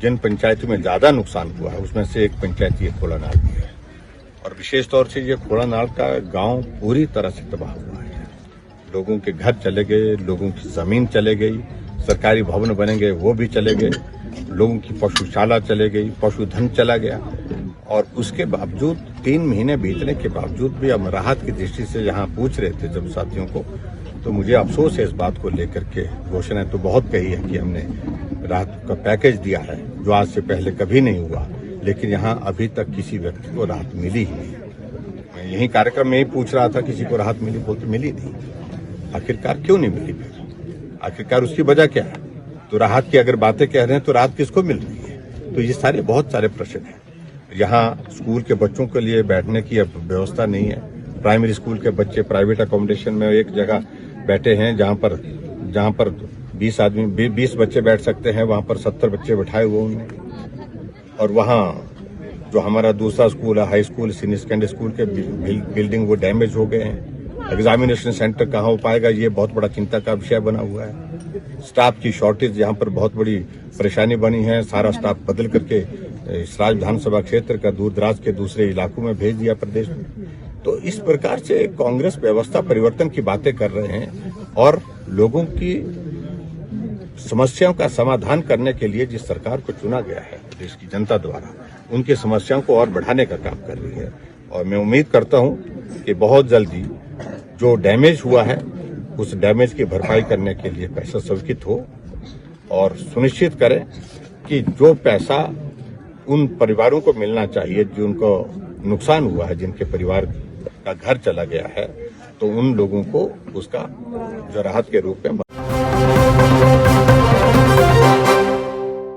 जिन पंचायतों में ज्यादा नुकसान हुआ है उसमें से एक पंचायत ये खोलानाल भी है। और विशेष तौर से ये खोलानाल का गांव पूरी तरह से तबाह हुआ है। लोगों के घर चले गए, लोगों की जमीन चले गई, सरकारी भवन बनेंगे वो भी चले गए, लोगों की पशुशाला चले गई, पशुधन चला गया। और उसके बावजूद 3 महीने बीतने के बावजूद भी हम राहत की दृष्टि से यहाँ पूछ रहे थे जब साथियों को, तो मुझे अफसोस है इस बात को लेकर के। घोषणा तो बहुत कही है कि हमने राहत का पैकेज दिया है जो आज से पहले कभी नहीं हुआ, लेकिन यहाँ अभी तक किसी व्यक्ति को राहत मिली ही नहीं। मैं यही कार्यक्रम में ही पूछ रहा था किसी को राहत मिली, बोलते मिली नहीं। आखिरकार क्यों नहीं मिली फिर? आखिरकार उसकी वजह क्या है? तो राहत की अगर बातें कह रहे हैं तो राहत किसको मिल रही है? तो ये बहुत सारे प्रश्न हैं। यहाँ स्कूल के बच्चों के लिए बैठने की अब व्यवस्था नहीं है। प्राइमरी स्कूल के बच्चे प्राइवेट अकोमोडेशन में एक जगह बैठे हैं जहाँ पर 20 बच्चे बैठ सकते हैं, वहाँ पर 70 बच्चे बैठाए हुए उन्होंने। और वहाँ जो हमारा दूसरा स्कूल है, high school, senior secondary school के बिल्डिंग वो डैमेज हो गए हैं। एग्जामिनेशन सेंटर कहाँ हो पाएगा, ये बहुत बड़ा चिंता का विषय बना हुआ है। स्टाफ की शॉर्टेज यहाँ पर बहुत बड़ी परेशानी बनी है। सारा स्टाफ बदल करके इस विधानसभा क्षेत्र का दूर दराज के दूसरे इलाकों में भेज दिया प्रदेश में। तो इस प्रकार से कांग्रेस व्यवस्था परिवर्तन की बातें कर रहे हैं और लोगों की समस्याओं का समाधान करने के लिए जिस सरकार को चुना गया है देश की जनता द्वारा, उनकी समस्याओं को और बढ़ाने का काम कर रही है। और मैं उम्मीद करता हूं कि बहुत जल्दी जो डैमेज हुआ है उस डैमेज की भरपाई करने के लिए पैसा स्वीकृत हो और सुनिश्चित करें कि जो पैसा उन परिवारों को मिलना चाहिए जिनको नुकसान हुआ है, जिनके परिवार का घर चला गया है, तो उन लोगों को उसका जो राहत के रूप में